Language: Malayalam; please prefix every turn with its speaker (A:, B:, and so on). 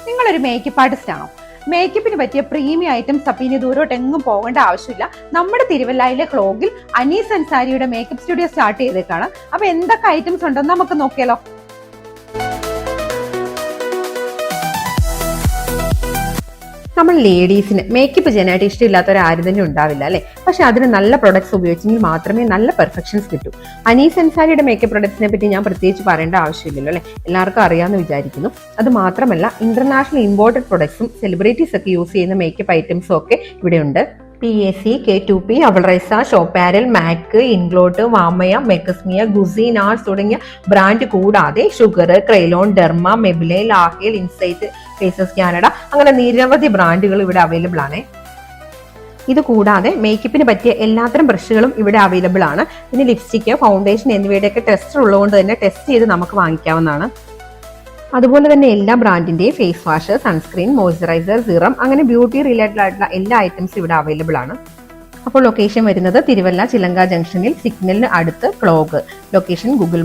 A: നിങ്ങളൊരു മേക്കപ്പ് ആർട്ടിസ്റ്റ് ആണോ? മേക്കപ്പിന് പറ്റിയ പ്രീമിയം ഐറ്റംസ് അപ്പം ഇനി ദൂരോട്ട് എങ്ങും പോകേണ്ട ആവശ്യമില്ല. നമ്മുടെ തിരുവല്ലയിലെ ക്ലോഗിൽ അനീസ് അൻസാരിയുടെ മേക്കപ്പ് സ്റ്റുഡിയോ സ്റ്റാർട്ട് ചെയ്തേക്കാണ്. അപ്പൊ എന്തൊക്കെ ഐറ്റംസ് ഉണ്ടെന്ന് നമുക്ക് നോക്കിയാലോ. നമ്മൾ ലേഡീസിന് മേക്കപ്പ് ചെയ്യാനായിട്ട് ഇഷ്ടമില്ലാത്തവർ ആരും തന്നെ ഉണ്ടാവില്ല അല്ലെ. പക്ഷെ അതിന് നല്ല പ്രൊഡക്ട്സ് ഉപയോഗിച്ചെങ്കിൽ മാത്രമേ നല്ല പെർഫെക്ഷൻസ് കിട്ടൂ. അനീസ് അൻസാരിയുടെ മേക്കപ്പ് പ്രൊഡക്ട്സിനെ പറ്റി ഞാൻ പ്രത്യേകിച്ച് പറയേണ്ട ആവശ്യമില്ലല്ലോ അല്ലെ, എല്ലാവർക്കും അറിയാമെന്ന് വിചാരിക്കുന്നു. അത് മാത്രമല്ല ഇന്റർനാഷണൽ ഇമ്പോർട്ടഡ് പ്രൊഡക്ട്സും സെലിബ്രിറ്റീസ് ഒക്കെ യൂസ് ചെയ്യുന്ന മേക്കപ്പ് ഐറ്റംസും ഒക്കെ ഇവിടെയുണ്ട്. PAC, K2P, അവൾറൈസ, ഷോപ്പാരൽ, മാക്ക്, ഇൻഗ്ലോട്ട്, വാമയ, മെക്കസ്മിയ, ഗുസി, നാർസ് തുടങ്ങിയ ബ്രാൻഡ് കൂടാതെ ഷുഗർ, ക്രെലോൺ, ഡെർമ, മെബിലെ, ലാഹേൽ, ഇൻസൈറ്റ്, ഫേസസ് കാനഡ അങ്ങനെ നിരവധി ബ്രാൻഡുകൾ ഇവിടെ അവൈലബിൾ ആണ്. ഇത് കൂടാതെ മേക്കപ്പിന് പറ്റിയ എല്ലാത്തരം ബ്രഷുകളും ഇവിടെ അവൈലബിൾ ആണ്. പിന്നെ ലിപ്സ്റ്റിക്, ഫൗണ്ടേഷൻ എന്നിവയുടെയൊക്കെ ടെസ്റ്റർ ഉള്ളതുകൊണ്ട് തന്നെ ടെസ്റ്റ് ചെയ്ത് നമുക്ക് വാങ്ങിക്കാവുന്നതാണ്. അതുപോലെ തന്നെ എല്ലാ ബ്രാൻഡിന്റെയും face wash, sunscreen, moisturiser, serum അങ്ങനെ ബ്യൂട്ടി റിലേറ്റഡ് ആയിട്ടുള്ള എല്ലാ ഐറ്റംസും ഇവിടെ അവൈലബിൾ ആണ്. അപ്പോൾ ലൊക്കേഷൻ വരുന്നത് തിരുവല്ല ചിലങ്ക ജംഗ്ഷനിൽ സിഗ്നലിന് അടുത്ത് ക്ലോഗ്. Location Google